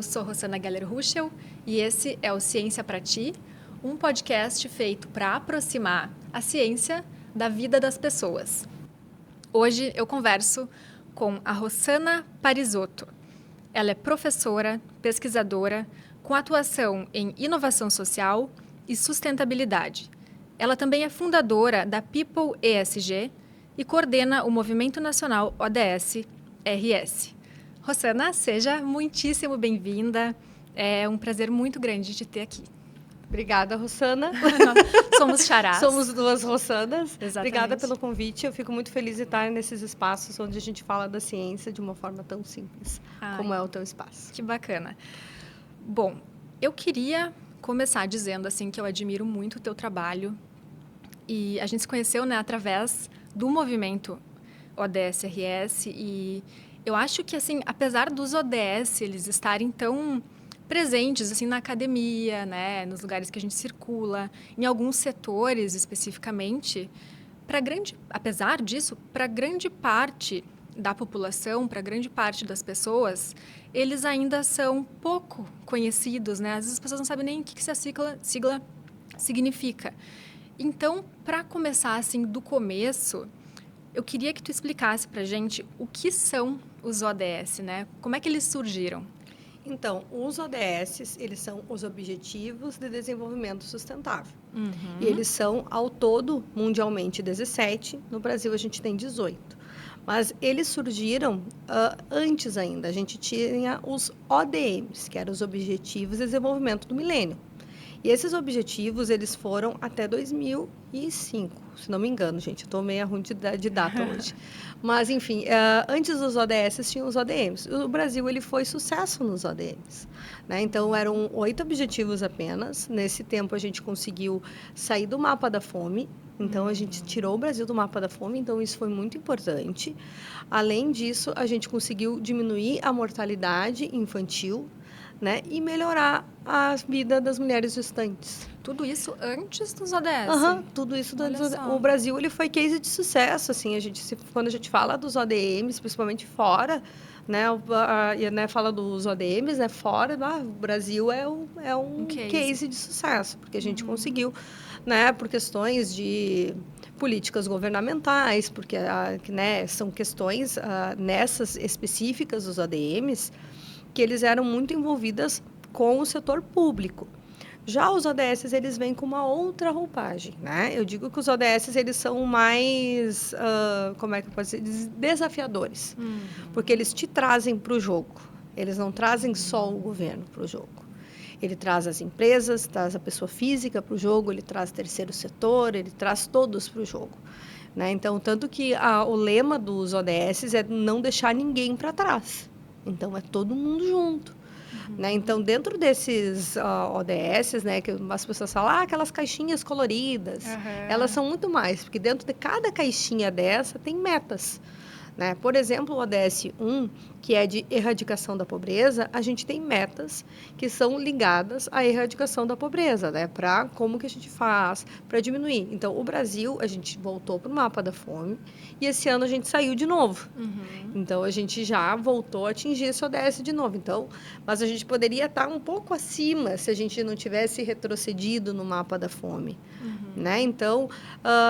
sou Rosana Geller-Ruschel e esse é o Ciência para Ti, um podcast feito para aproximar a ciência da vida das pessoas. Hoje eu converso com a Rossana Parisotto. Ela é professora, pesquisadora, com atuação em inovação social e sustentabilidade. Ela também é fundadora da People ESG e coordena o Movimento Nacional ODS-RS. Rossana, seja muitíssimo bem-vinda. É um prazer muito grande te ter aqui. Obrigada, Rossana. Somos xarás. Somos duas Rossanas. Exatamente. Obrigada pelo convite. Eu fico muito feliz de estar nesses espaços onde a gente fala da ciência de uma forma tão simples como é o teu espaço. Que bacana. Bom, eu queria começar dizendo assim que eu admiro muito o teu trabalho e a gente se conheceu, né, através do movimento ODS-RS e eu acho que, assim, apesar dos ODS eles estarem tão presentes, assim, na academia, né, nos lugares que a gente circula, em alguns setores especificamente, apesar disso, para grande parte da população, para grande parte das pessoas, eles ainda são pouco conhecidos, né? Às vezes as pessoas não sabem nem o que essa sigla significa. Então, para começar, assim, do começo, eu queria que tu explicasse para a gente o que são os ODS, né? Como é que eles surgiram? Então, os ODS, eles são os Objetivos de Desenvolvimento Sustentável. Uhum. E eles são, ao todo, mundialmente, 17. No Brasil, a gente tem 18. Mas eles surgiram antes ainda. A gente tinha os ODMs, que eram os Objetivos de Desenvolvimento do Milênio. E esses objetivos, eles foram até 2005, se não me engano, gente. Eu estou meio ruim de data hoje. Mas, enfim, antes dos ODS, tinham os ODMs. O Brasil, ele foi sucesso nos ODMs. Né? Então, eram 8 objetivos apenas. Nesse tempo, a gente conseguiu sair do mapa da fome. Então, a gente tirou o Brasil do mapa da fome. Então, isso foi muito importante. Além disso, a gente conseguiu diminuir a mortalidade infantil, né, e melhorar a vida das mulheres gestantes. Tudo isso antes dos ODS? Tudo isso antes dos ODS. O Brasil, ele foi case de sucesso, assim, quando a gente fala dos ODMs, principalmente fora, né, fala dos ODMs, né, fora, o Brasil é um case de sucesso, porque a gente conseguiu, né, por questões de políticas governamentais, porque né, são questões nessas específicas dos ODMs, que eles eram muito envolvidas com o setor público. Já os ODS, eles vêm com uma outra roupagem, né? Eu digo que os ODS, eles são mais, como é que eu posso dizer, desafiadores. Porque eles te trazem para o jogo. Eles não trazem só o governo para o jogo. Ele traz as empresas, traz a pessoa física para o jogo, ele traz o terceiro setor, ele traz todos para o jogo. Né? Então, tanto que o lema dos ODS é não deixar ninguém para trás. Então, é todo mundo junto. Né? Então, dentro desses ODS, né, que as pessoas falam, aquelas caixinhas coloridas, elas são muito mais, porque dentro de cada caixinha dessa tem metas. Né? Por exemplo, o ODS 1, que é de erradicação da pobreza, a gente tem metas que são ligadas à erradicação da pobreza, né? Para como que a gente faz para diminuir. Então, o Brasil, a gente voltou para o mapa da fome e esse ano a gente saiu de novo. Então, a gente já voltou a atingir esse ODS de novo. Então, mas a gente poderia estar um pouco acima se a gente não tivesse retrocedido no mapa da fome. Né? Então,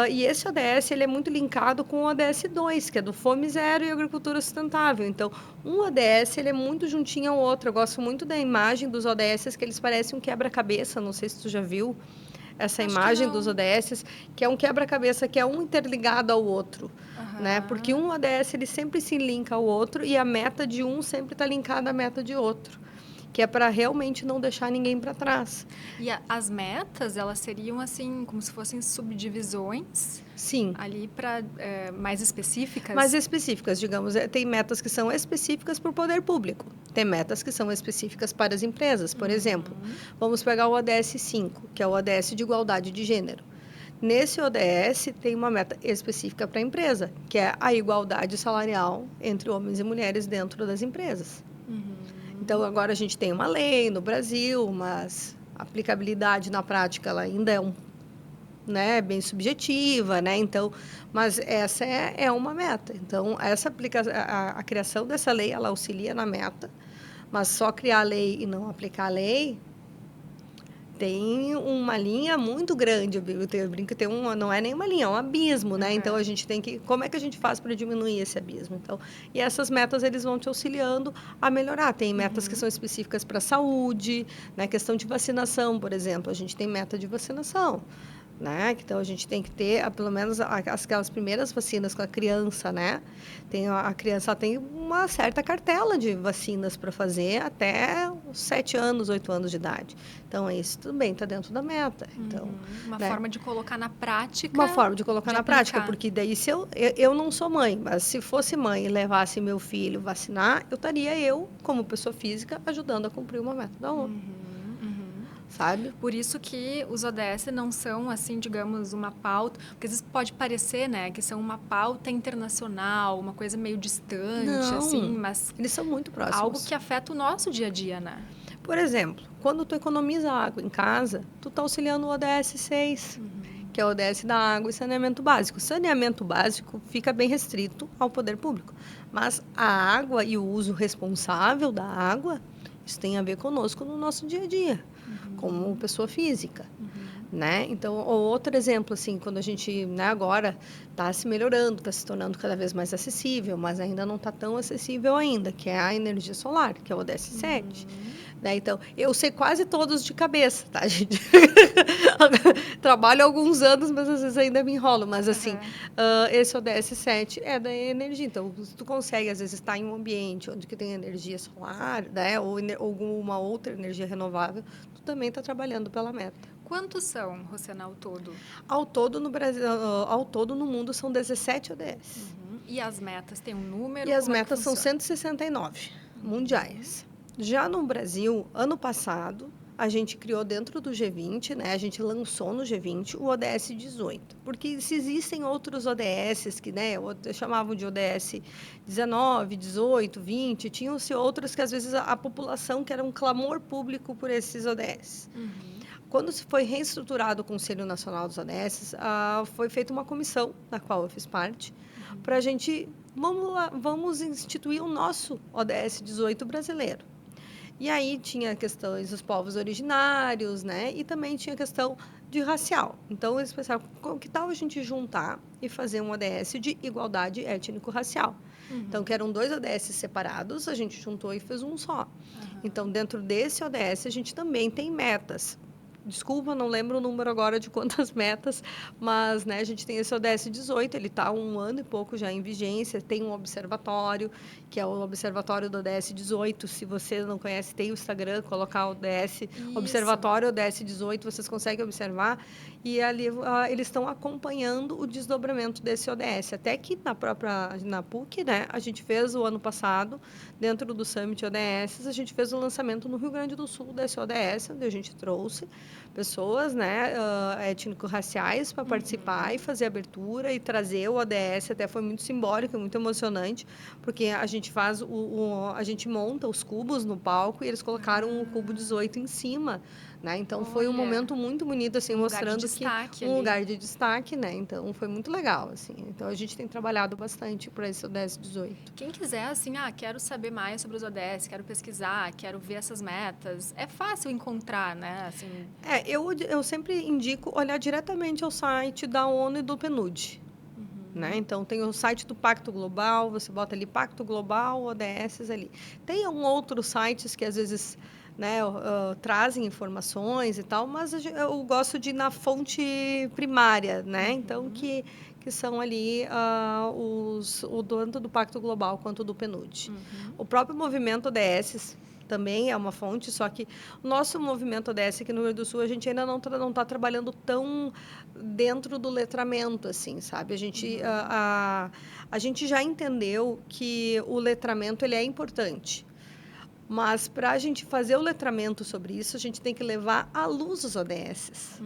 e esse ODS, ele é muito linkado com o ODS 2, que é do Fome Zero e Agricultura Sustentável. Então, um ODS, ele é muito juntinho ao outro. Eu gosto muito da imagem dos ODS, que eles parecem um quebra-cabeça. Não sei se tu já viu essa imagem dos ODS, que é um quebra-cabeça, que é um interligado ao outro. Né? Porque um ODS, ele sempre se linka ao outro e a meta de um sempre está linkada à meta de outro. Que é para realmente não deixar ninguém para trás. E as metas, elas seriam assim, como se fossem subdivisões? Sim. Ali para mais específicas? Mais específicas, digamos. Tem metas que são específicas para o poder público. Tem metas que são específicas para as empresas. Por exemplo, vamos pegar o ODS 5, que é o ODS de igualdade de gênero. Nesse ODS, tem uma meta específica para a empresa, que é a igualdade salarial entre homens e mulheres dentro das empresas. Então, agora a gente tem uma lei no Brasil, mas a aplicabilidade na prática ela ainda é bem subjetiva, né? Então, mas essa é uma meta. Então, a criação dessa lei, ela auxilia na meta, Mas só criar a lei e não aplicar a lei tem uma linha muito grande. Eu brinco que não é nem uma linha, é um abismo, né? Então, a gente tem que... Como é que a gente faz para diminuir esse abismo? Então, e essas metas, eles vão te auxiliando a melhorar. Tem metas que são específicas para a saúde, né? Questão de vacinação, por exemplo. A gente tem meta de vacinação. Né? Então, a gente tem que ter, pelo menos, aquelas primeiras vacinas com a criança, né? A criança tem uma certa cartela de vacinas para fazer até os 7 anos, 8 anos de idade. Então, isso também está dentro da meta. Então, uma forma de colocar na prática. Uma forma de colocar na prática, porque daí se eu não sou mãe, mas se fosse mãe e levasse meu filho vacinar, eu, como pessoa física, ajudando a cumprir uma meta da ONU. Sabe? Por isso que os ODS não são, assim, digamos, uma pauta... Porque às vezes pode parecer, né, que são uma pauta internacional, uma coisa meio distante, não, assim, mas... Eles são muito próximos. Algo que afeta o nosso dia a dia, né? Por exemplo, quando tu economiza água em casa, tu tá auxiliando o ODS 6, que é o ODS da água e saneamento básico. Saneamento básico fica bem restrito ao poder público. Mas a água e o uso responsável da água, isso tem a ver conosco no nosso dia a dia. Como pessoa física, né? Então, outro exemplo, assim, quando a gente, né, agora está se melhorando, está se tornando cada vez mais acessível, mas ainda não está tão acessível ainda, que é a energia solar, que é o ODS 7. Né? Então, eu sei quase todos de cabeça, tá, gente? Trabalho há alguns anos, mas às vezes ainda me enrolo. Mas, assim, esse ODS 7 é da energia. Então, se tu consegue, às vezes, estar em um ambiente onde que tem energia solar, né? Ou alguma outra energia renovável, tu também está trabalhando pela meta. Quantos são, Rosana, ao todo? Ao todo, no Brasil, ao todo, no mundo, são 17 ODS. E as metas? Tem um número? E as metas são 169 mundiais. Já no Brasil, ano passado, a gente criou dentro do G20, né? A gente lançou no G20 o ODS 18. Porque se existem outros ODS que, né, chamavam de ODS 19, 18, 20, tinham-se outros que às vezes a população que era um clamor público por esses ODS. Quando se foi reestruturado o Conselho Nacional dos ODS, foi feita uma comissão, da qual eu fiz parte, para a gente, vamos instituir o nosso ODS 18 brasileiro. E aí tinha questões dos povos originários, né? E também tinha questão de racial. Então, eles pensaram, que tal a gente juntar e fazer um ODS de igualdade étnico-racial? Então, que eram 2 ODS separados, a gente juntou e fez um só. Então, dentro desse ODS, a gente também tem metas. Desculpa, não lembro o número agora de quantas metas, mas, né, a gente tem esse ODS 18, ele está há 1 ano e pouco já em vigência, tem um observatório, que é o Observatório do ODS 18, se você não conhece, tem o Instagram, colocar o ODS, Observatório ODS 18, vocês conseguem observar, e ali eles estão acompanhando o desdobramento desse ODS, até que na PUC, né, a gente fez o ano passado, dentro do Summit ODS, a gente fez o lançamento no Rio Grande do Sul desse ODS, onde a gente trouxe pessoas, né, étnico-raciais para participar e fazer abertura e trazer o ODS. Até foi muito simbólico, muito emocionante, porque a gente faz a gente monta os cubos no palco e eles colocaram o cubo 18 em cima, né? Então foi um momento muito bonito, assim, mostrando que um lugar de destaque, né? Então foi muito legal, assim. Então a gente tem trabalhado bastante para esse ODS 18. Quem quiser, assim, quero saber mais sobre os ODS, quero pesquisar, quero ver essas metas, é fácil encontrar, né? Assim... Eu sempre indico olhar diretamente ao site da ONU e do PNUD. Né? Então, tem o site do Pacto Global, você bota ali Pacto Global, ODS ali. Tem outros sites que, às vezes, né, trazem informações e tal, mas eu gosto de ir na fonte primária, né? Então, que são ali tanto do Pacto Global quanto do PNUD. O próprio movimento ODS também é uma fonte, só que o nosso movimento ODS aqui no Rio Grande do Sul, a gente ainda não tá trabalhando tão dentro do letramento, assim, sabe? A gente já entendeu que o letramento ele é importante, mas para a gente fazer o letramento sobre isso, a gente tem que levar à luz os ODS.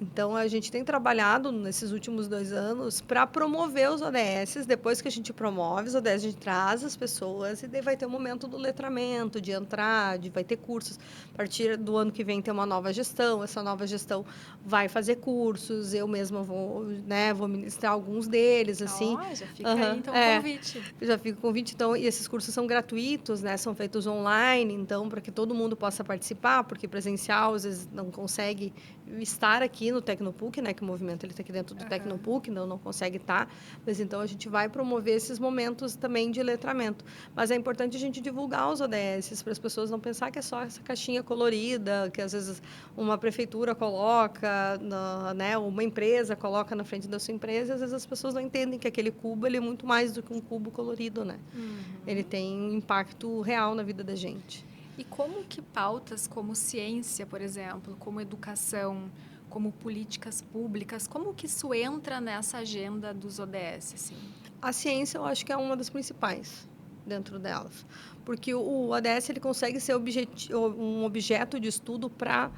Então, a gente tem trabalhado nesses últimos 2 anos para promover os ODS. Depois que a gente promove os ODS, a gente traz as pessoas e daí vai ter o momento do letramento, de entrar, vai ter cursos. A partir do ano que vem tem uma nova gestão, essa nova gestão vai fazer cursos, eu mesma vou, né, vou ministrar alguns deles, assim. Já fica aí, então, o convite. Já fica o convite. Então, e esses cursos são gratuitos, né, são feitos online, então, para que todo mundo possa participar, porque presencial, às vezes, não consegue estar aqui no Tecnopuc, né, que o movimento está aqui dentro do Tecnopuc, não consegue estar, mas então a gente vai promover esses momentos também de letramento. Mas é importante a gente divulgar os ODS, para as pessoas não pensar que é só essa caixinha colorida, que às vezes uma prefeitura coloca, né, uma empresa coloca na frente da sua empresa, e às vezes as pessoas não entendem que aquele cubo ele é muito mais do que um cubo colorido, né? Ele tem um impacto real na vida da gente. E como que pautas como ciência, por exemplo, como educação, como políticas públicas, como que isso entra nessa agenda dos ODS? Assim? A ciência, eu acho que é uma das principais dentro delas, porque o ODS ele consegue ser um objeto de estudo para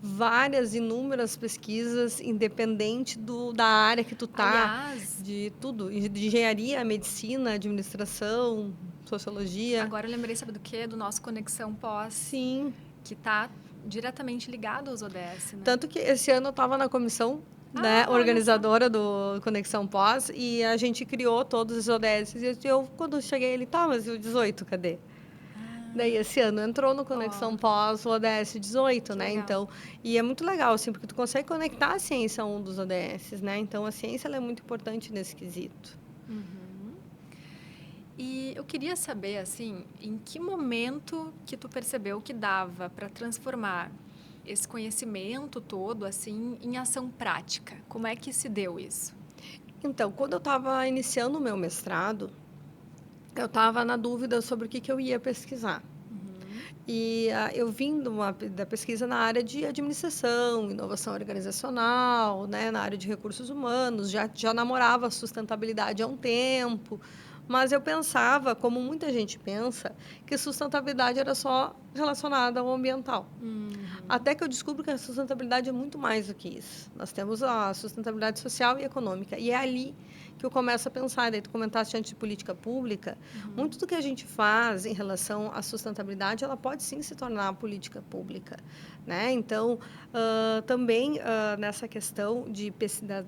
várias, inúmeras pesquisas, independente da área que tu tá. Aliás, de tudo, de engenharia, medicina, administração, sociologia. Agora eu lembrei, sabe do quê? Do nosso Conexão Pós. Sim. Que está diretamente ligado aos ODS, né? Tanto que esse ano eu estava na comissão, né, organizadora do Conexão Pós, e a gente criou todos os ODS. E eu, quando cheguei, ele, mas e o 18, cadê? Daí, esse ano, entrou no Conexão Pós o ODS 18, né? Legal. Então, e é muito legal, assim, porque tu consegue conectar a ciência a um dos ODS, né? Então, a ciência ela é muito importante nesse quesito. E eu queria saber, assim, em que momento que tu percebeu que dava para transformar esse conhecimento todo, assim, em ação prática? Como é que se deu isso? Então, quando eu estava iniciando o meu mestrado, eu estava na dúvida sobre o que eu ia pesquisar. E eu vim da pesquisa na área de administração, inovação organizacional, né, na área de recursos humanos, já namorava a sustentabilidade há um tempo, mas eu pensava, como muita gente pensa, que sustentabilidade era só relacionada ao ambiental. Até que eu descubro que a sustentabilidade é muito mais do que isso. Nós temos a sustentabilidade social e econômica, e é ali que eu começo a pensar. Daí tu comentaste antes de política pública, muito do que a gente faz em relação à sustentabilidade, ela pode sim se tornar política pública, né? Então, também nessa questão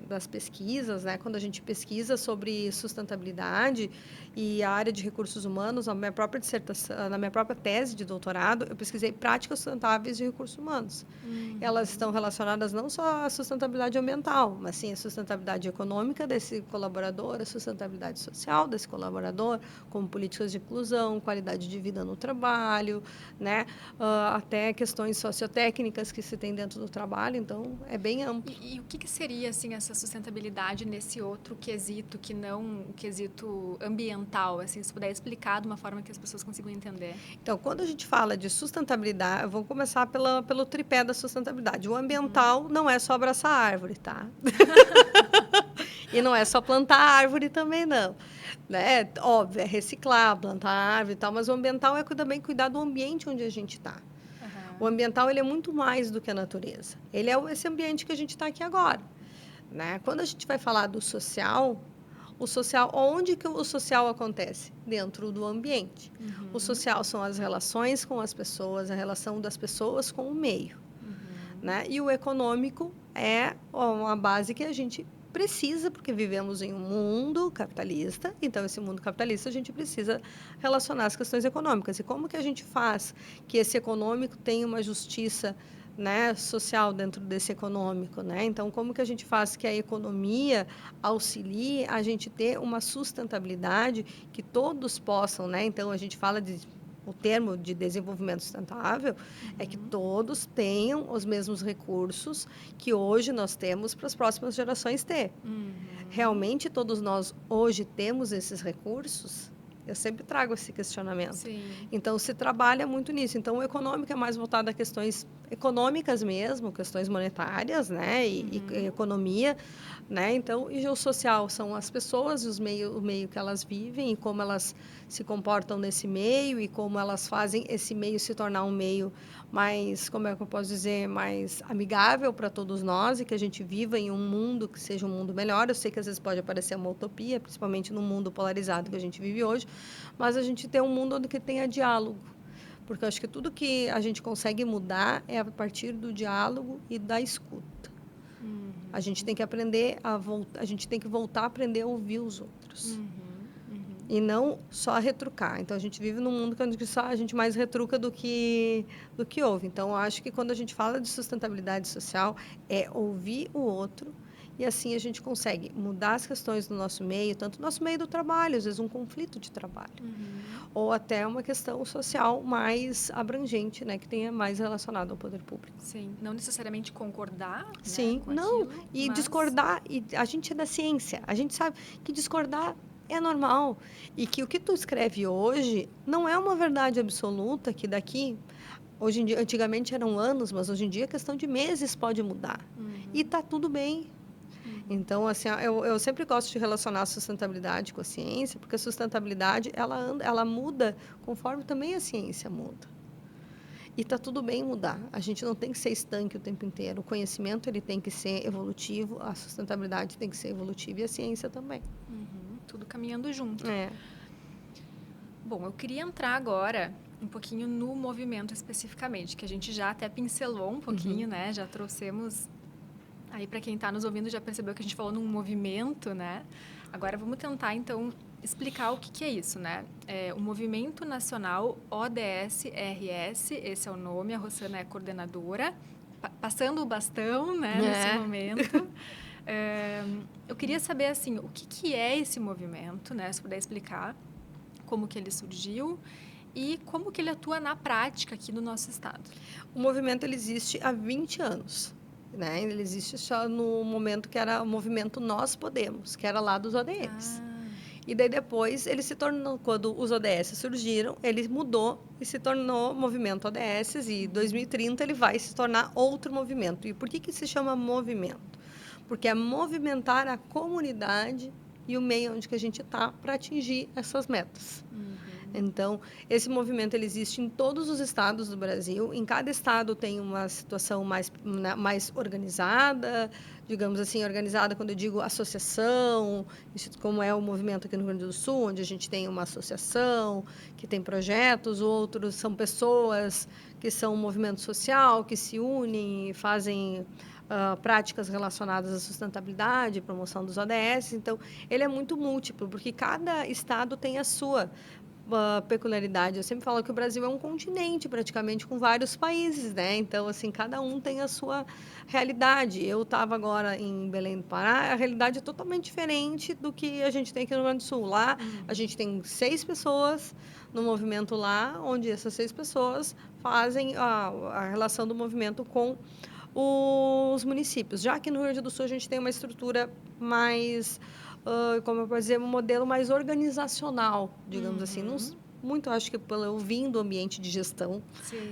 das pesquisas, né? Quando a gente pesquisa sobre sustentabilidade e a área de recursos humanos, na minha própria dissertação, na minha própria tese de doutorado, eu pesquisei práticas sustentáveis de recursos humanos. Elas estão relacionadas não só à sustentabilidade ambiental, mas sim à sustentabilidade econômica desse colaborador, a sustentabilidade social desse colaborador, como políticas de inclusão, qualidade de vida no trabalho, né? Até questões sociotécnicas que se tem dentro do trabalho, então é bem amplo. E o que seria assim essa sustentabilidade nesse outro quesito que não o quesito ambiental, assim, se puder explicar de uma forma que as pessoas consigam entender? Então, quando a gente fala de sustentabilidade, eu vou começar pelo tripé da sustentabilidade. O ambiental não é só abraçar a árvore, tá? E não é só plantar árvore também, não. Né? Óbvio, é reciclar, plantar árvore e tal, mas o ambiental é também cuidar do ambiente onde a gente está. O ambiental ele é muito mais do que a natureza. Ele é esse ambiente que a gente está aqui agora. Né? Quando a gente vai falar do social, onde que o social acontece? Dentro do ambiente. O social são as relações com as pessoas, a relação das pessoas com o meio. Né? E o econômico é uma base que a gente precisa, porque vivemos em um mundo capitalista, então esse mundo capitalista a gente precisa relacionar as questões econômicas. E como que a gente faz que esse econômico tenha uma justiça, né, social dentro desse econômico, né? Então, como que a gente faz que a economia auxilie a gente ter uma sustentabilidade que todos possam, né? Então, a gente fala o termo de desenvolvimento sustentável é que todos tenham os mesmos recursos que hoje nós temos para as próximas gerações ter. Realmente todos nós hoje temos esses recursos? Eu sempre trago esse questionamento. Sim. Então, se trabalha muito nisso. Então, o econômico é mais voltado a questões econômicas mesmo, questões monetárias, né? E economia, né? Então, e o social são as pessoas, o meio que elas vivem e como elas se comportam nesse meio e como elas fazem esse meio se tornar um meio mais, como é que eu posso dizer, mais amigável para todos nós e que a gente viva em um mundo que seja um mundo melhor. Eu sei que às vezes pode parecer uma utopia, principalmente no mundo polarizado que a gente vive hoje, mas a gente tem um mundo onde que tenha diálogo. Porque eu acho que tudo que a gente consegue mudar é a partir do diálogo e da escuta. A gente tem que aprender a gente tem que voltar a aprender a ouvir os outros. E não só retrucar. Então, a gente vive num mundo que só a gente mais retruca do que ouve. Então, eu acho que quando a gente fala de sustentabilidade social, é ouvir o outro e assim a gente consegue mudar as questões do nosso meio, tanto no nosso meio do trabalho, às vezes um conflito de trabalho, ou até uma questão social mais abrangente, né, que tenha mais relacionado ao poder público. Sim, não necessariamente concordar, sim, né, com não, aquilo, e mas... discordar, e a gente é da ciência, a gente sabe que discordar é normal e que o que tu escreve hoje não é uma verdade absoluta que daqui hoje em dia, antigamente eram anos, mas hoje em dia a questão de meses pode mudar e tá tudo bem. Então, assim, eu sempre gosto de relacionar a sustentabilidade com a ciência, porque a sustentabilidade ela muda conforme também a ciência muda. E está tudo bem mudar. A gente não tem que ser estanque o tempo inteiro. O conhecimento ele tem que ser evolutivo, a sustentabilidade tem que ser evolutiva e a ciência também. Tudo caminhando junto. É. Bom, eu queria entrar agora um pouquinho no movimento especificamente, que a gente já até pincelou um pouquinho, né? Já trouxemos... Aí, para quem está nos ouvindo, já percebeu que a gente falou num movimento, né? Agora, vamos tentar, então, explicar o que é isso, né? O Movimento Nacional ODS-RS, esse é o nome, a Rossana é coordenadora, passando o bastão, né, nesse momento. Eu queria saber, assim, o que é esse movimento, né? Se puder explicar como que ele surgiu e como que ele atua na prática aqui no nosso estado. O movimento ele existe há 20 anos. Né? Ele existe só no momento que era o movimento Nós Podemos, que era lá dos ODMs. E daí depois ele se tornou, quando os ODS surgiram, ele mudou e se tornou movimento ODS e em 2030 ele vai se tornar outro movimento. E por que se chama movimento? Porque é movimentar a comunidade e o meio onde que a gente está para atingir essas metas. Então, esse movimento ele existe em todos os estados do Brasil. Em cada estado tem uma situação mais organizada, digamos assim, organizada quando eu digo associação, como é o movimento aqui no Rio Grande do Sul, onde a gente tem uma associação que tem projetos, outros são pessoas que são um movimento social, que se unem e fazem práticas relacionadas à sustentabilidade, promoção dos ODS. Então, ele é muito múltiplo, porque cada estado tem a sua peculiaridade. Eu sempre falo que o Brasil é um continente, praticamente, com vários países, né? Então, assim, cada um tem a sua realidade. Eu estava agora em Belém do Pará, a realidade é totalmente diferente do que a gente tem aqui no Rio Grande do Sul. Lá, a gente tem 6 pessoas no movimento lá, onde essas 6 pessoas fazem a relação do movimento com os municípios. Já que no Rio Grande do Sul a gente tem uma estrutura mais... como eu posso dizer, um modelo mais organizacional, digamos assim. Não, muito, acho que pelo eu vim do ambiente de gestão,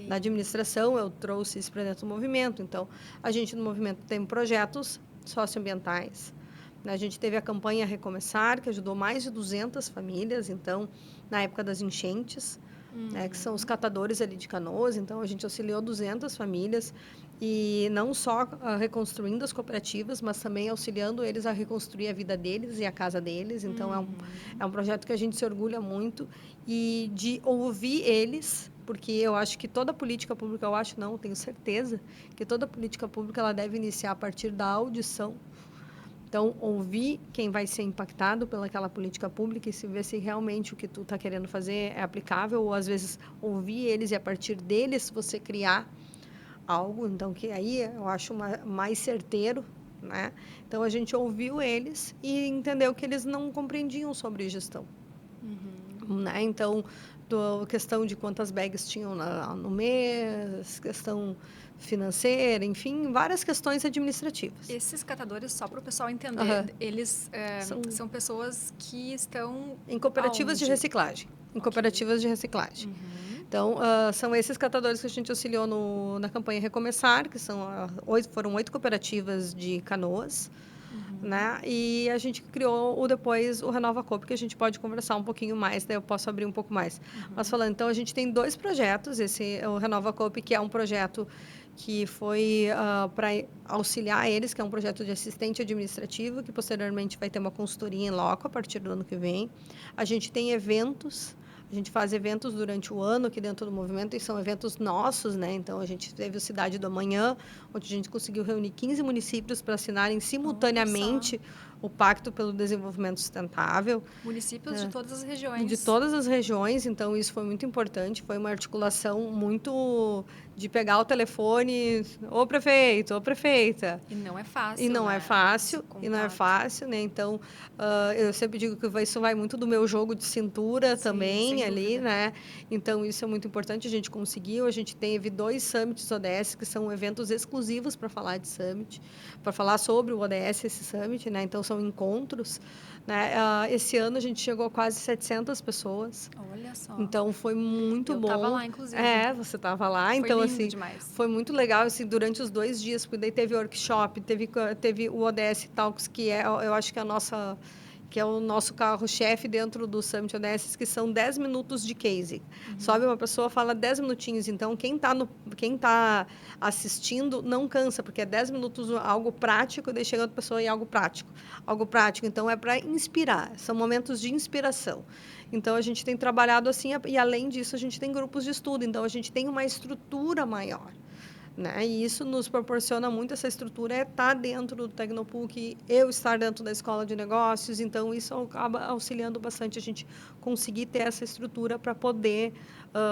da administração, eu trouxe isso para dentro do movimento. Então, a gente no movimento tem projetos socioambientais. A gente teve a campanha Recomeçar, que ajudou mais de 200 famílias, então, na época das enchentes, que são os catadores ali de Canoas. Então, a gente auxiliou 200 famílias e não só reconstruindo as cooperativas, mas também auxiliando eles a reconstruir a vida deles e a casa deles. Então, é um projeto que a gente se orgulha muito e de ouvir eles, porque eu acho que toda política pública, tenho certeza, que toda política pública ela deve iniciar a partir da audição. Então, ouvir quem vai ser impactado pelaquela política pública e se ver se realmente o que tu está querendo fazer é aplicável, ou às vezes ouvir eles e a partir deles você criar algo, então que aí eu acho mais certeiro, né? Então a gente ouviu eles e entendeu que eles não compreendiam sobre gestão. Né? Então, questão de quantas bags tinham no mês, questão financeira, enfim, várias questões administrativas. Esses catadores, só para o pessoal entender, eles são pessoas que estão em cooperativas de reciclagem. Em cooperativas de reciclagem. Então, são esses catadores que a gente auxiliou na campanha Recomeçar, que foram 8 cooperativas de Canoas, né? E a gente criou depois o Renova Coop, que a gente pode conversar um pouquinho mais, daí eu posso abrir um pouco mais. Mas falando, então, a gente tem 2 projetos, o Renova Coop, que é um projeto que foi para auxiliar eles, que é um projeto de assistente administrativo, que posteriormente vai ter uma consultoria em loco a partir do ano que vem. A gente tem eventos. A gente faz eventos durante o ano aqui dentro do movimento, e são eventos nossos, né? Então, a gente teve o Cidade do Amanhã, onde a gente conseguiu reunir 15 municípios para assinarem simultaneamente o Pacto pelo Desenvolvimento Sustentável. Municípios de todas as regiões. De todas as regiões, então isso foi muito importante, foi uma articulação muito de pegar o telefone, ô prefeito, ô prefeita. E não é fácil, E não né? é fácil, né? Então, eu sempre digo que isso vai muito do meu jogo de cintura também ali, né? Então, isso é muito importante, a gente conseguiu, a gente teve 2 summits ODS, que são eventos exclusivos para falar de summit, para falar sobre o ODS, esse summit, né? Então, são encontros, né? Esse ano a gente chegou a quase 700 pessoas. Olha só. Então, foi muito bom. Eu estava lá, inclusive. Você estava lá. Foi então, lindo assim, demais. Foi muito legal, assim, durante os 2 dias, porque daí teve workshop, teve o ODS Talks, eu acho que é o nosso carro-chefe dentro do Summit ODS, que são 10 minutos de case. Sobe uma pessoa, fala 10 minutinhos. Então, quem tá assistindo não cansa, porque é 10 minutos algo prático, e daí chega outra pessoa e algo prático. Algo prático, então, é para inspirar. São momentos de inspiração. Então, a gente tem trabalhado assim, e além disso, a gente tem grupos de estudo. Então, a gente tem uma estrutura maior. Né? E isso nos proporciona muito, essa estrutura estar dentro do Tecnopuc, eu estar dentro da escola de negócios, então isso acaba auxiliando bastante a gente conseguir ter essa estrutura para poder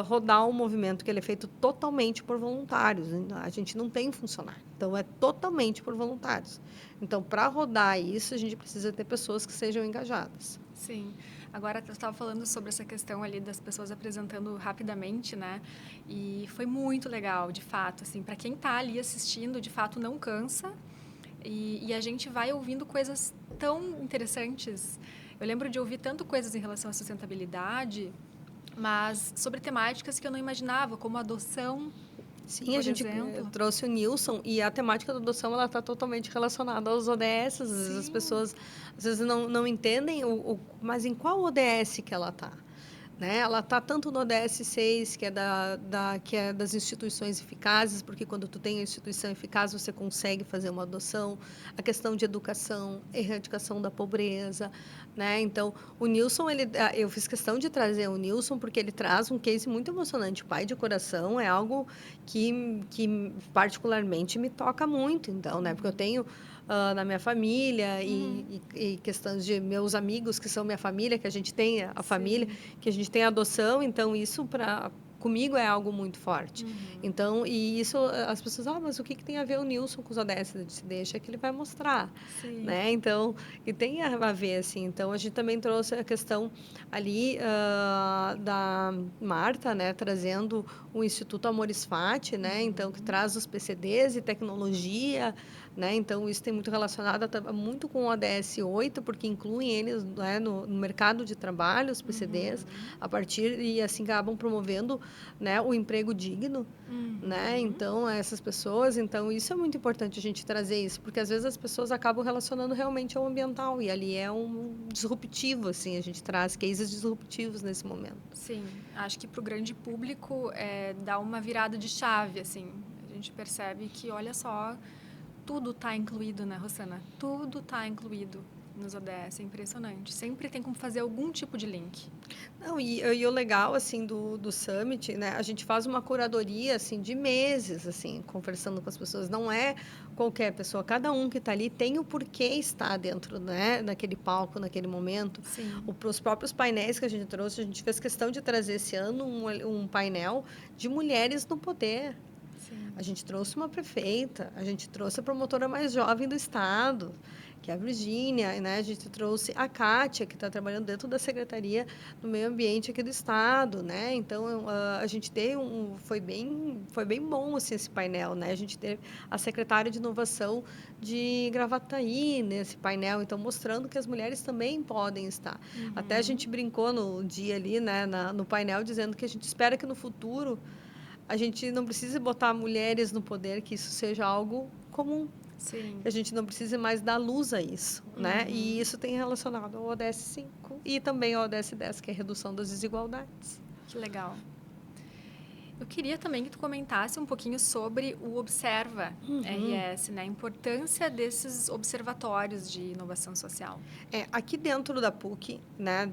rodar um movimento que ele é feito totalmente por voluntários. A gente não tem funcionário, então é totalmente por voluntários. Então, para rodar isso, a gente precisa ter pessoas que sejam engajadas. Sim. Agora, eu estava falando sobre essa questão ali das pessoas apresentando rapidamente, né? E foi muito legal, de fato, assim, para quem está ali assistindo, de fato, não cansa. E a gente vai ouvindo coisas tão interessantes. Eu lembro de ouvir tanto coisas em relação à sustentabilidade, mas sobre temáticas que eu não imaginava, como adoção. Sim, a gente trouxe o Nilson, e a temática da adoção ela está totalmente relacionada aos ODS. Às vezes as pessoas não entendem mas em qual ODS que ela está. Né? Ela está tanto no ODS 6, que é das instituições eficazes, porque quando tu tem a instituição eficaz, você consegue fazer uma adoção. A questão de educação, erradicação da pobreza. Né? Então, o Nilson, eu fiz questão de trazer o Nilson, porque ele traz um case muito emocionante. Pai de coração é algo que particularmente me toca muito. Então, né? Porque eu tenho na minha família e questões de meus amigos que são minha família, que a gente tem a família, que a gente tem a adoção, então isso comigo é algo muito forte. Então, e isso as pessoas, mas o que tem a ver o Nilson com os ODS? Deixa que ele vai mostrar, né? Então, e tem a ver assim. Então, a gente também trouxe a questão ali da Marta, né, trazendo o Instituto Amoris Fati, né? Então, que traz os PCDs e tecnologia, né? Então, isso tem muito relacionado muito com o ODS 8, porque incluem eles, né, no mercado de trabalho, os PCDs, a partir, e assim acabam promovendo, né, o emprego digno, né? Então, essas pessoas, então, isso é muito importante a gente trazer isso, porque às vezes as pessoas acabam relacionando realmente ao ambiental, e ali é um disruptivo, assim, a gente traz cases disruptivos nesse momento. Sim, acho que para o grande público dá uma virada de chave, assim, a gente percebe que, olha só, tudo está incluído, né, Rossana? Tudo está incluído nos ODS, é impressionante. Sempre tem como fazer algum tipo de link. Não, e o legal, assim, do Summit, né? A gente faz uma curadoria, assim, de meses, assim, conversando com as pessoas. Não é qualquer pessoa. Cada um que está ali tem o porquê estar dentro, né? Naquele palco, naquele momento. Sim. Os próprios painéis que a gente trouxe, a gente fez questão de trazer esse ano um painel de mulheres no poder. A gente trouxe uma prefeita, a gente trouxe a promotora mais jovem do estado. que é a Virgínia, né? A gente trouxe a Kátia, que está trabalhando dentro da Secretaria do Meio Ambiente aqui do Estado, né? Então, a gente teve foi bem bom assim, esse painel, né? A gente teve a secretária de Inovação de Gravataí nesse painel, então mostrando que as mulheres também podem estar. Até a gente brincou no dia ali, né, no painel, dizendo que a gente espera que no futuro a gente não precise botar mulheres no poder, que isso seja algo comum. Sim. Que a gente não precise mais dar luz a isso, né? E isso tem relacionado ao ODS 5 e também ao ODS 10, que é a redução das desigualdades. Que legal. Eu queria também que tu comentasse um pouquinho sobre o Observa RS, né? A importância desses observatórios de inovação social. Aqui dentro da PUC, né,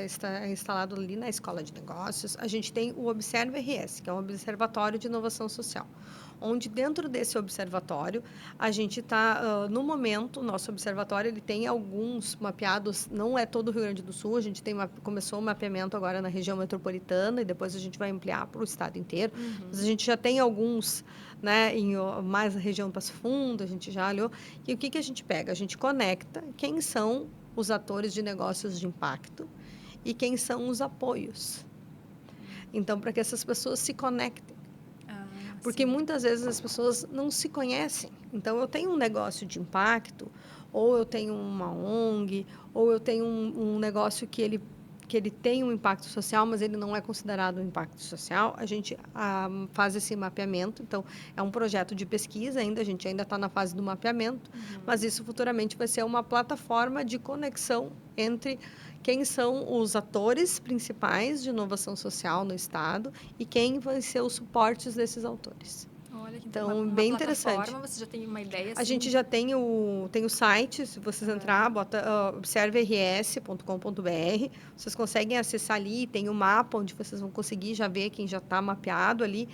está instalado ali na Escola de Negócios, a gente tem o Observa RS, que é um observatório de inovação social, onde dentro desse observatório a gente está, no momento, o nosso observatório ele tem alguns mapeados, não é todo o Rio Grande do Sul, a gente começou o mapeamento agora na região metropolitana e depois a gente vai ampliar para o estado inteiro, mas a gente já tem alguns, né, mais na região do Passo Fundo, a gente já olhou, e o que a gente pega? A gente conecta quem são os atores de negócios de impacto e quem são os apoios. Então, para que essas pessoas se conectem. Porque muitas vezes as pessoas não se conhecem. Então, eu tenho um negócio de impacto, ou eu tenho uma ONG, ou eu tenho um negócio que ele tem um impacto social, mas ele não é considerado um impacto social. A gente faz esse mapeamento. Então, é um projeto de pesquisa ainda, a gente ainda está na fase do mapeamento, mas isso futuramente vai ser uma plataforma de conexão entre quem são os atores principais de inovação social no Estado e quem vai ser os suportes desses autores. Olha, que então, bem interessante. Você já tem uma ideia? Assim? A gente já tem o site, se vocês entrar, bota observers.com.br, vocês conseguem acessar ali, tem o mapa onde vocês vão conseguir já ver quem já está mapeado ali.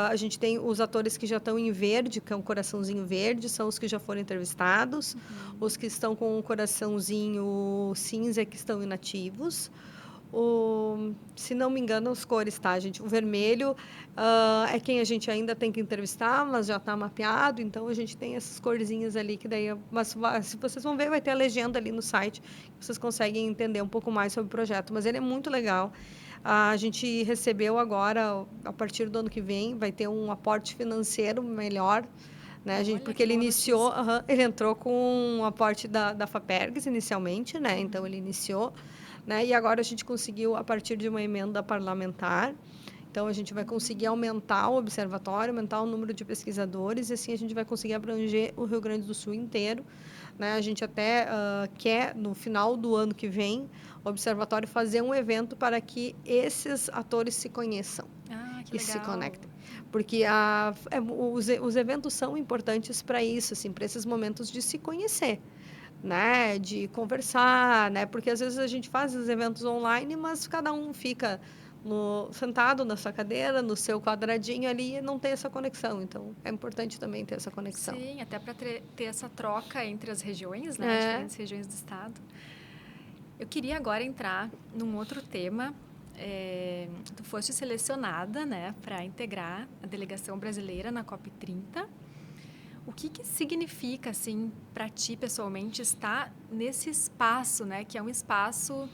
A gente tem os atores que já estão em verde, que é um coraçãozinho verde, são os que já foram entrevistados, os que estão com um coraçãozinho cinza que estão inativos. Se não me engano, as cores, tá, gente? O vermelho é quem a gente ainda tem que entrevistar, mas já está mapeado, então a gente tem essas corzinhas ali, que daí... Mas se vocês vão ver, vai ter a legenda ali no site, vocês conseguem entender um pouco mais sobre o projeto, mas ele é muito legal. A gente recebeu agora, a partir do ano que vem, vai ter um aporte financeiro melhor, né, porque ele iniciou, ele entrou com um aporte da FAPERGS inicialmente, né, então ele iniciou, né, e agora a gente conseguiu, a partir de uma emenda parlamentar, então a gente vai conseguir aumentar o observatório, aumentar o número de pesquisadores, e assim a gente vai conseguir abranger o Rio Grande do Sul inteiro, né, a gente até quer, no final do ano que vem, o observatório fazer um evento para que esses atores se conheçam e se conectem. Porque os eventos são importantes para isso, assim, para esses momentos de se conhecer, né, de conversar, né, porque às vezes a gente faz os eventos online, mas cada um fica sentado na sua cadeira, no seu quadradinho ali, e não tem essa conexão. Então, é importante também ter essa conexão. Sim, até para ter essa troca entre as regiões, né, diferentes regiões do estado. Eu queria agora entrar num outro tema. Tu foste selecionada, né, para integrar a delegação brasileira na COP30. O que significa, assim, para ti pessoalmente estar nesse espaço, né, que é um espaço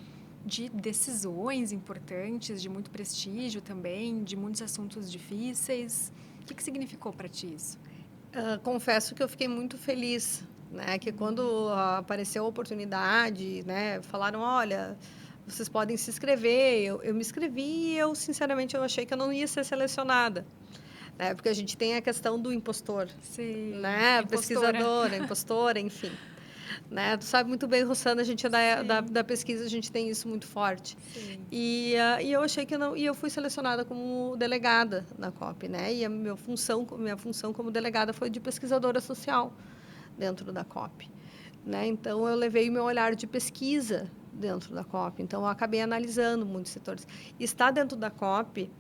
de decisões importantes, de muito prestígio também, de muitos assuntos difíceis? O que significou para ti isso? Confesso que eu fiquei muito feliz, né, que quando apareceu a oportunidade, né, falaram, olha, vocês podem se inscrever. Eu me inscrevi e sinceramente, eu achei que eu não ia ser selecionada. Né? Porque a gente tem a questão do impostor. Sim, né? Pesquisadora, impostora, enfim. Né? Tu sabe muito bem, Rossana, a gente da pesquisa, a gente tem isso muito forte. Sim. E eu achei que não... E eu fui selecionada como delegada na COP, né? E a minha função como delegada foi de pesquisadora social dentro da COP. Né? Então, eu levei o meu olhar de pesquisa dentro da COP. Então, eu acabei analisando muitos setores. E estar dentro da COP,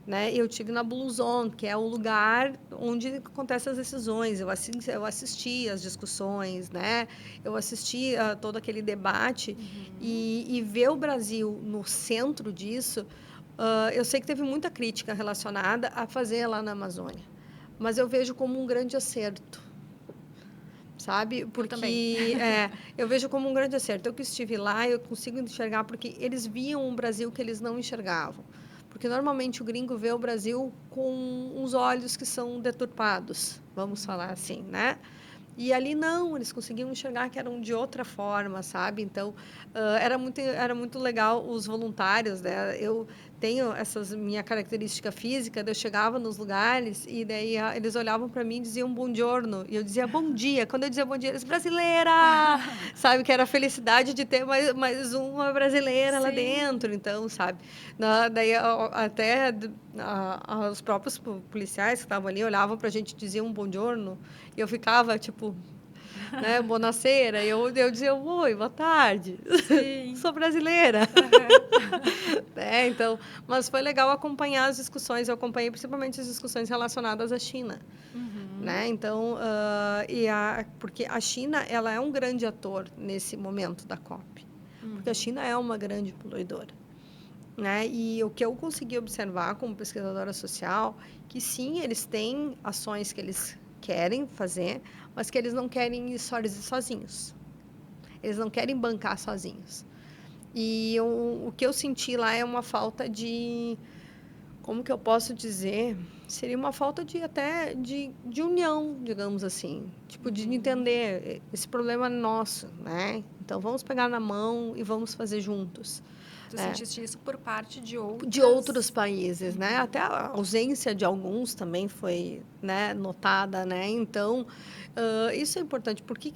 né, eu estive na Blue Zone, que é o lugar onde acontecem as decisões. Eu assisti às discussões, né? Eu assisti a todo aquele debate. E ver o Brasil no centro disso, eu sei que teve muita crítica relacionada a fazer lá na Amazônia. Mas eu vejo como um grande acerto. sabe? Porque também. eu vejo como um grande acerto. Eu que estive lá, eu consigo enxergar porque eles viam um Brasil que eles não enxergavam. Porque normalmente o gringo vê o Brasil com uns olhos que são deturpados, vamos falar assim, né? E ali não, eles conseguiam enxergar que eram de outra forma, sabe? Então, era muito legal os voluntários, né? Eu tenho essas minha característica física, daí eu chegava nos lugares e daí eles olhavam para mim e diziam bom giorno, e eu dizia bom dia. Quando eu dizia bom dia, eles brasileira, sabe? Que era a felicidade de ter mais uma brasileira lá dentro, então, sabe? Daí até os próprios policiais que estavam ali olhavam para a gente e diziam um bom giorno, e eu ficava, tipo, né, bonaceira, e eu dizia, oi, boa tarde, sou brasileira. Então, mas foi legal acompanhar as discussões, eu acompanhei principalmente as discussões relacionadas à China. Né? Então, porque a China, ela é um grande ator nesse momento da COP, porque a China é uma grande poluidora. Né? E o que eu consegui observar como pesquisadora social, que sim, eles têm ações que eles querem fazer, mas que eles não querem ir sozinhos. Eles não querem bancar sozinhos. E o que eu senti lá é uma falta de, como que eu posso dizer? Seria uma falta de união, digamos assim. Tipo, de entender, esse problema é nosso, né? Então, vamos pegar na mão e vamos fazer juntos. Tu sentiste isso por parte de outros países, né? Até a ausência de alguns também foi, né, notada, né? Então, isso é importante. Por que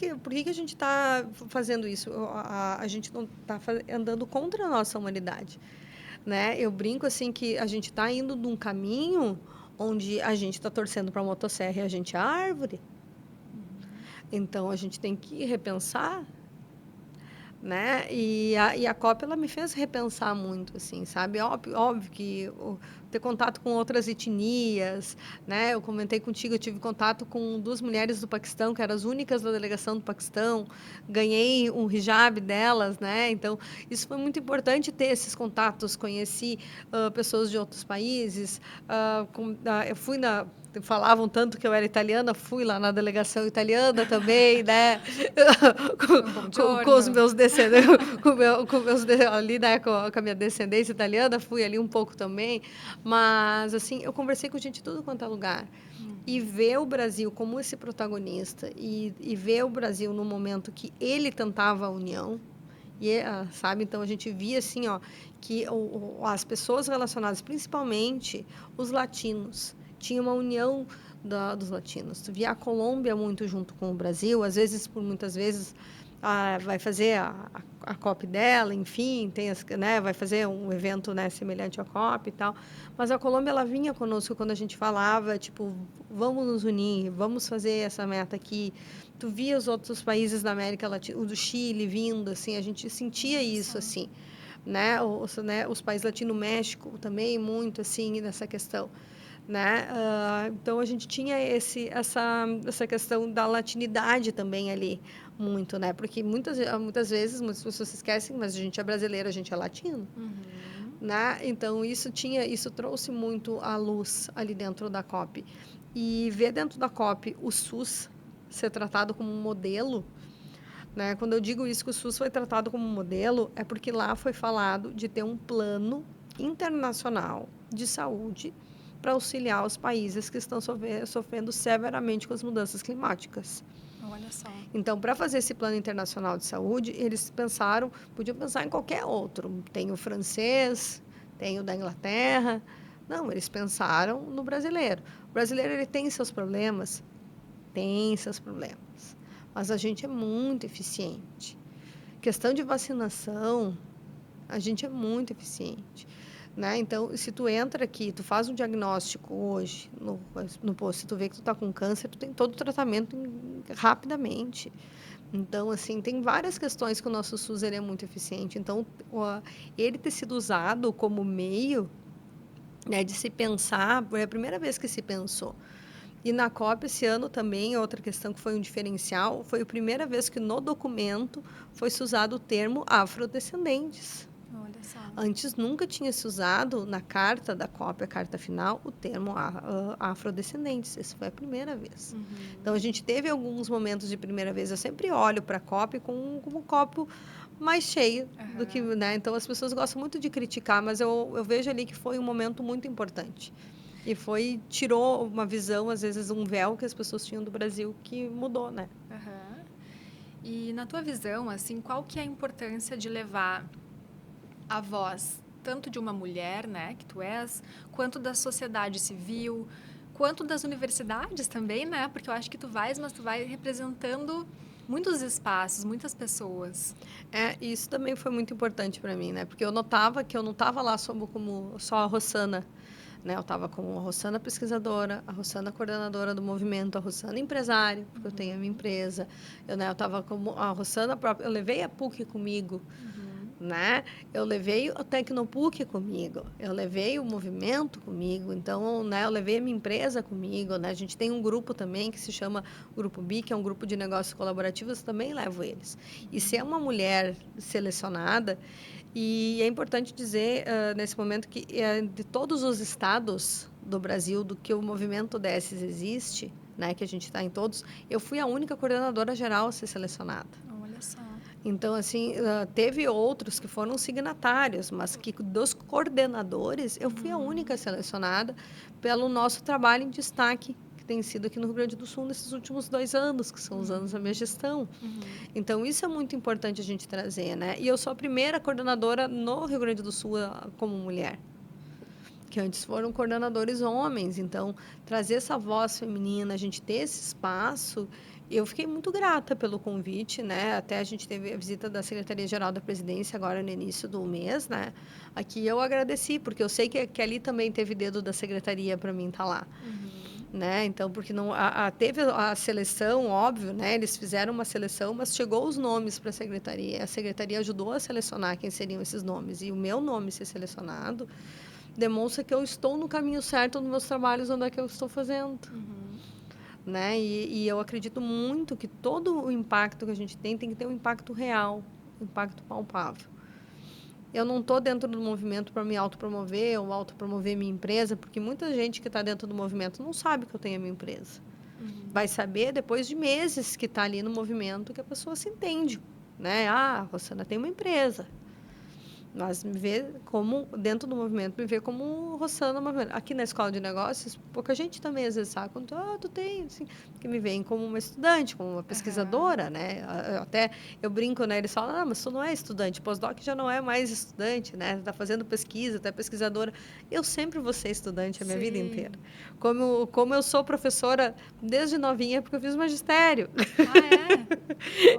a gente está fazendo isso? A gente não está andando contra a nossa humanidade, né? Eu brinco assim que a gente está indo num caminho onde a gente está torcendo para a motosserra e a gente é a árvore. Então, a gente tem que repensar, né? E a COP, ela me fez repensar muito, assim, sabe? Óbvio que ter contato com outras etnias, né? Eu comentei contigo, eu tive contato com 2 mulheres do Paquistão, que eram as únicas da delegação do Paquistão, ganhei um hijab delas, né? Então, isso foi muito importante ter esses contatos, conheci pessoas de outros países, eu fui falavam tanto que eu era italiana, fui lá na delegação italiana também, né? com os meus descendentes, ali, né? Com a minha descendência italiana, fui ali um pouco também. Mas, assim, eu conversei com gente de tudo quanto é lugar. E ver o Brasil como esse protagonista e ver o Brasil no momento que ele tentava a união, sabe? Então, a gente via, assim, ó, que as pessoas relacionadas, principalmente os latinos, tinha uma união dos latinos. Tu via a Colômbia muito junto com o Brasil, muitas vezes vai fazer a COP dela, enfim, né, vai fazer um evento, né, semelhante à COP e tal. Mas a Colômbia, ela vinha conosco quando a gente falava, tipo, vamos nos unir, vamos fazer essa meta aqui. Tu via os outros países da América Latina, o do Chile vindo, assim, a gente sentia isso, assim, né, os países latino, México também muito, assim, nessa questão. Né? Então, a gente tinha essa questão da latinidade também ali, muito, né? Porque muitas vezes, muitas pessoas se esquecem, mas a gente é brasileiro, a gente é latino. Né? Então, isso trouxe muito à luz ali dentro da COP. E ver dentro da COP o SUS ser tratado como um modelo, né? Quando eu digo isso, que o SUS foi tratado como um modelo, é porque lá foi falado de ter um plano internacional de saúde para auxiliar os países que estão sofrendo severamente com as mudanças climáticas. Olha só. Então, para fazer esse plano internacional de saúde, eles podiam pensar em qualquer outro. Tem o francês, tem o da Inglaterra. Não, eles pensaram no brasileiro. O brasileiro, ele tem seus problemas? Tem seus problemas. Mas a gente é muito eficiente. Questão de vacinação, a gente é muito eficiente. Né? Então, se tu entra aqui, tu faz um diagnóstico hoje no posto, se tu vê que tu está com câncer, tu tem todo o tratamento rapidamente. Então, assim, tem várias questões que o nosso SUS ele é muito eficiente. Então, ele ter sido usado como meio, né, de se pensar, foi a primeira vez que se pensou. E na COP esse ano também, outra questão que foi um diferencial, foi a primeira vez que no documento foi usado o termo afrodescendentes. Olha só. Antes nunca tinha se usado na carta da COP, a carta final, o termo afrodescendentes. Essa foi a primeira vez. Então, a gente teve alguns momentos de primeira vez. Eu sempre olho para a COP com um copo mais cheio do que, né? Então, as pessoas gostam muito de criticar, mas eu vejo ali que foi um momento muito importante. E tirou uma visão, às vezes, um véu que as pessoas tinham do Brasil que mudou, né? E na tua visão, assim, qual que é a importância de levar a voz tanto de uma mulher, né, que tu és, quanto da sociedade civil, quanto das universidades também, né? Porque eu acho que tu vais representando muitos espaços, muitas pessoas. Isso também foi muito importante para mim, né? Porque eu notava que eu não estava lá como só a Rossana, né? Eu estava como a Rossana pesquisadora, a Rossana coordenadora do movimento, a Rossana empresária, porque eu tenho a minha empresa. Eu estava como a Rossana própria. Eu levei a PUC comigo, né? Eu levei o Tecnopuc comigo, eu levei o movimento comigo, então, né, eu levei a minha empresa comigo, né? A gente tem um grupo também que se chama Grupo BI, que é um grupo de negócios colaborativos, também levo eles. E se é uma mulher selecionada, e é importante dizer nesse momento que de todos os estados do Brasil, do que o movimento desses existe, né, que a gente está em todos, eu fui a única coordenadora geral a ser selecionada. Olha só. Então, assim, teve outros que foram signatários, mas que dos coordenadores, eu fui a única selecionada pelo nosso trabalho em destaque, que tem sido aqui no Rio Grande do Sul nesses últimos 2 anos, que são os anos da minha gestão. Então, isso é muito importante a gente trazer, né? E eu sou a primeira coordenadora no Rio Grande do Sul como mulher, que antes foram coordenadores homens. Então, trazer essa voz feminina, a gente ter esse espaço. Eu fiquei muito grata pelo convite, né? Até a gente teve a visita da Secretaria-Geral da Presidência agora no início do mês, né? Aqui eu agradeci, porque eu sei que ali também teve dedo da Secretaria para mim estar lá. Né? Então, porque não teve a seleção, óbvio, né? Eles fizeram uma seleção, mas chegou os nomes para a Secretaria ajudou a selecionar quem seriam esses nomes. E o meu nome ser selecionado demonstra que eu estou no caminho certo nos meus trabalhos, onde é que eu estou fazendo. Né? E eu acredito muito que todo o impacto que a gente tem que ter um impacto real, um impacto palpável. Eu não estou dentro do movimento para me autopromover ou autopromover minha empresa, porque muita gente que está dentro do movimento não sabe que eu tenho a minha empresa. Vai saber depois de meses que está ali no movimento que a pessoa se entende. Né? Ah, a Rossana tem uma empresa. Mas me vê como, dentro do movimento, me vê como Rossana. Aqui na escola de negócios, pouca gente também às vezes sabe. Quando tu tem, assim, porque me veem como uma estudante, como uma pesquisadora, né? Até eu brinco, né? Eles falam, mas tu não é estudante, pós-doc já não é mais estudante, né? Tá fazendo pesquisa, tu é pesquisadora. Eu sempre vou ser estudante a minha vida inteira. Como eu sou professora desde novinha, porque eu fiz magistério.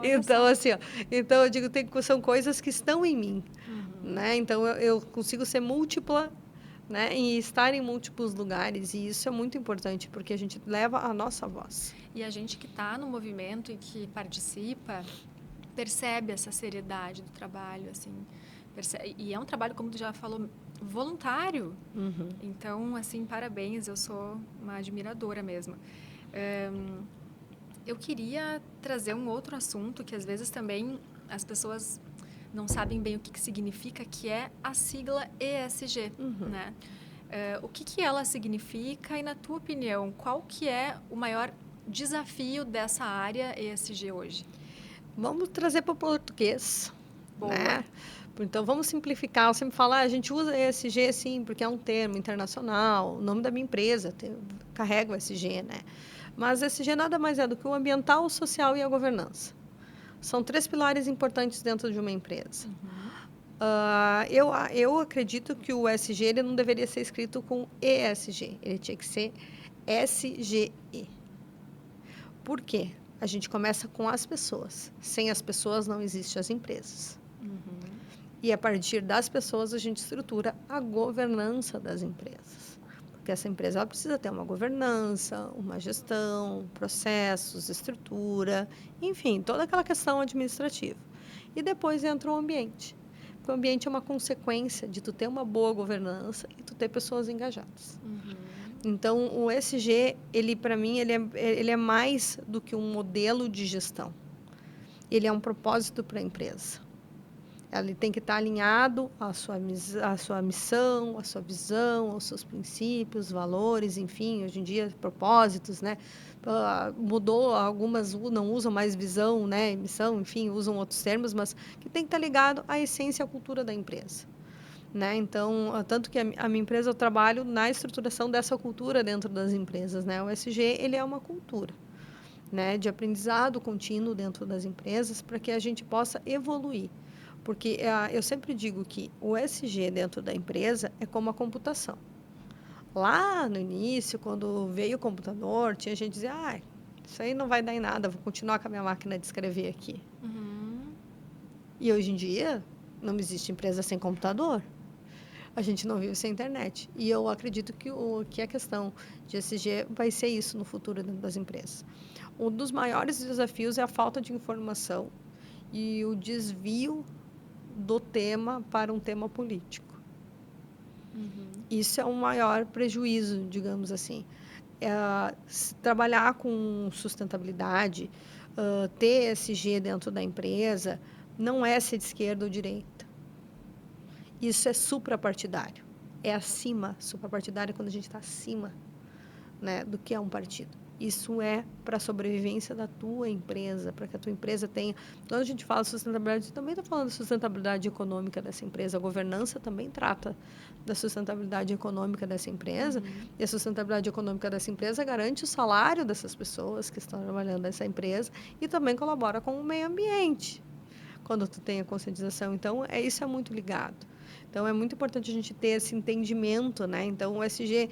Então, assim, então eu digo, são coisas que estão em mim. Né? Então, eu consigo ser múltipla, né? E estar em múltiplos lugares. E isso é muito importante, porque a gente leva a nossa voz. E a gente que está no movimento e que participa, percebe essa seriedade do trabalho, assim. E é um trabalho, como tu já falou, voluntário. Então, assim, parabéns. Eu sou uma admiradora mesmo. Eu queria trazer um outro assunto que, às vezes, também as pessoas não sabem bem o que significa, que é a sigla ESG, né? O que ela significa e, na tua opinião, qual que é o maior desafio dessa área ESG hoje? Vamos trazer para o português. Boa. Né? Então, vamos simplificar. Eu sempre falo, a gente usa ESG, sim, porque é um termo internacional, o nome da minha empresa, carrega o ESG, né? Mas ESG nada mais é do que o ambiental, o social e a governança. São 3 pilares importantes dentro de uma empresa. Eu acredito que o ESG ele não deveria ser escrito com ESG, ele tinha que ser SGE. Por quê? A gente começa com as pessoas. Sem as pessoas não existem as empresas. E a partir das pessoas a gente estrutura a governança das empresas. Porque essa empresa ela precisa ter uma governança, uma gestão, processos, estrutura, enfim, toda aquela questão administrativa. E depois entra o ambiente. Porque o ambiente é uma consequência de tu ter uma boa governança e tu ter pessoas engajadas. Então, o ESG, para mim, ele é mais do que um modelo de gestão. Ele é um propósito para a empresa. Ele tem que estar alinhado à sua missão, à sua visão, aos seus princípios, valores, enfim, hoje em dia, propósitos, né? Mudou, algumas não usam mais visão, né? Missão, enfim, usam outros termos, mas que tem que estar ligado à essência e à cultura da empresa. Né? Então, tanto que a minha empresa, eu trabalho na estruturação dessa cultura dentro das empresas. Né? O ESG, ele é uma cultura, né, de aprendizado contínuo dentro das empresas para que a gente possa evoluir. Porque eu sempre digo que o ESG dentro da empresa é como a computação. Lá no início, quando veio o computador, tinha gente que dizia, isso aí não vai dar em nada, vou continuar com a minha máquina de escrever aqui. E hoje em dia, não existe empresa sem computador. A gente não vive sem internet. E eu acredito que a questão de ESG vai ser isso no futuro dentro das empresas. Um dos maiores desafios é a falta de informação e o desvio do tema para um tema político. Isso é um maior prejuízo, digamos assim. Trabalhar com sustentabilidade, ter ESG dentro da empresa, não é ser de esquerda ou direita. Isso é suprapartidário. É acima, suprapartidário, quando a gente está acima, né, do que é um partido. Isso é para a sobrevivência da tua empresa, para que a tua empresa tenha... Quando a gente fala de sustentabilidade, também está falando de sustentabilidade econômica dessa empresa. A governança também trata da sustentabilidade econômica dessa empresa. E a sustentabilidade econômica dessa empresa garante o salário dessas pessoas que estão trabalhando nessa empresa e também colabora com o meio ambiente, quando tu tem a conscientização. Então, isso é muito ligado. Então, é muito importante a gente ter esse entendimento, né? Então, o ESG,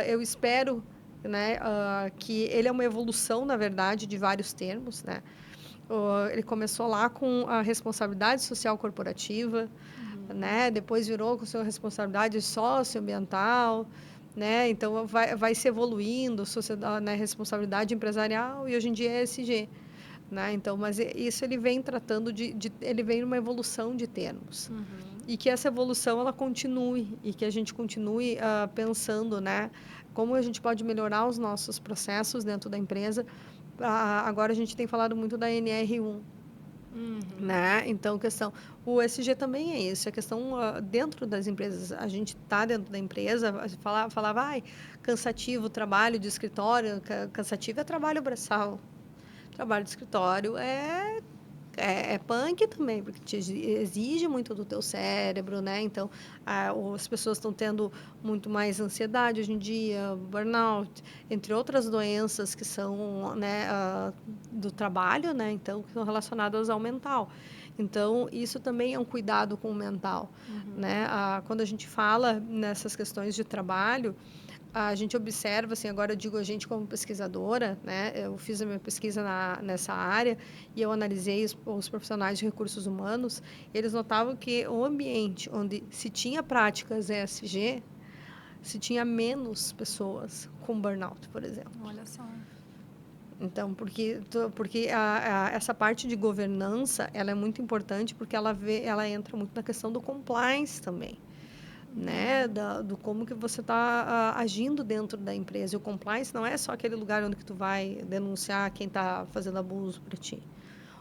eu espero, né, que ele é uma evolução, na verdade, de vários termos, né? Ele começou lá com a responsabilidade social corporativa, né? Depois virou com a sua responsabilidade socioambiental, né? Então, vai se evoluindo, sociedade, né? Responsabilidade empresarial, e hoje em dia é ESG. Né? Então, mas isso ele vem tratando ele vem numa evolução de termos. E que essa evolução ela continue e que a gente continue pensando, né, como a gente pode melhorar os nossos processos dentro da empresa. Agora a gente tem falado muito da NR1. Né? Então, o ESG também é isso, a questão dentro das empresas. A gente está dentro da empresa, falava, cansativo, trabalho de escritório, cansativo é trabalho braçal. Trabalho de escritório é punk também, porque te exige muito do teu cérebro, né? Então, as pessoas estão tendo muito mais ansiedade hoje em dia, burnout, entre outras doenças que são, né, do trabalho, né? Então, que são relacionadas ao mental. Então, isso também é um cuidado com o mental, né? Quando a gente fala nessas questões de trabalho, a gente observa, assim, agora eu digo a gente como pesquisadora, né? Eu fiz a minha pesquisa nessa área e eu analisei os profissionais de recursos humanos. Eles notavam que o ambiente onde se tinha práticas ESG, se tinha menos pessoas com burnout, por exemplo. Olha só. Então, porque essa parte de governança, ela é muito importante porque ela entra muito na questão do compliance também. Né, do como que você está agindo dentro da empresa. E o compliance não é só aquele lugar onde que tu vai denunciar quem está fazendo abuso para ti.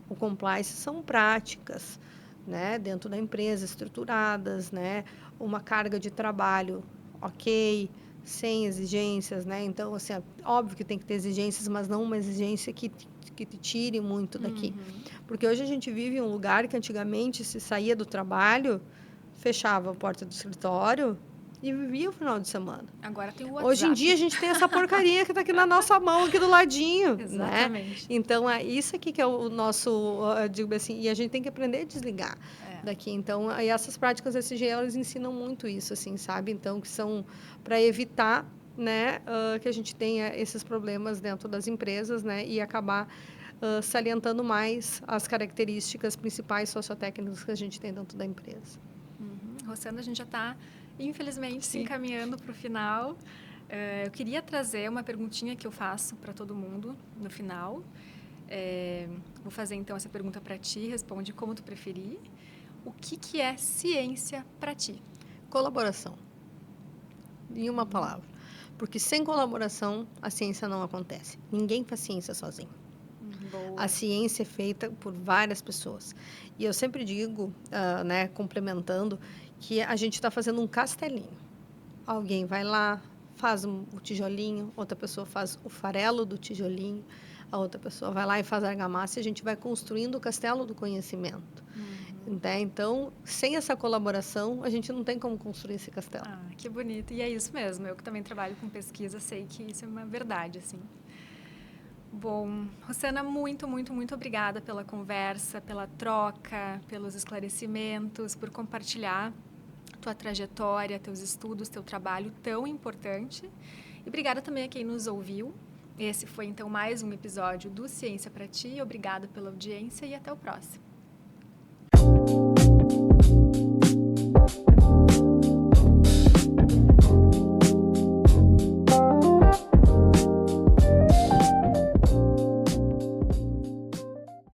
O compliance são práticas, né, dentro da empresa, estruturadas, né, uma carga de trabalho, ok, sem exigências, né? Então, assim, óbvio que tem que ter exigências, mas não uma exigência que te tire muito daqui. Porque hoje a gente vive em um lugar que antigamente se saía do trabalho, fechava a porta do escritório e vivia o final de semana. Agora tem o WhatsApp. Hoje em dia a gente tem essa porcaria que está aqui na nossa mão, aqui do ladinho. Exatamente. Né? Então, isso aqui que é o nosso, digo assim, e a gente tem que aprender a desligar daqui. Então, e essas práticas ESG, elas ensinam muito isso, assim, sabe? Então, que são para evitar, né, que a gente tenha esses problemas dentro das empresas, né, e acabar salientando mais as características principais sociotécnicas que a gente tem dentro da empresa. Rossana, a gente já está, infelizmente, se encaminhando para o final. Eu queria trazer uma perguntinha que eu faço para todo mundo no final. Vou fazer, então, essa pergunta para ti. Responde como tu preferir. O que é ciência para ti? Colaboração. Em uma palavra. Porque sem colaboração, a ciência não acontece. Ninguém faz ciência sozinho. Boa. A ciência é feita por várias pessoas. E eu sempre digo, né, complementando, que a gente está fazendo um castelinho. Alguém vai lá, faz o tijolinho, outra pessoa faz o farelo do tijolinho, a outra pessoa vai lá e faz a argamassa e a gente vai construindo o castelo do conhecimento. Né? Então, sem essa colaboração, a gente não tem como construir esse castelo. Ah, que bonito. E é isso mesmo. Eu que também trabalho com pesquisa, sei que isso é uma verdade, assim. Bom, Rossana, muito, muito, muito obrigada pela conversa, pela troca, pelos esclarecimentos, por compartilhar tua trajetória, teus estudos, teu trabalho tão importante. E obrigada também a quem nos ouviu. Esse foi, então, mais um episódio do Ciência para Ti. Obrigada pela audiência e até o próximo.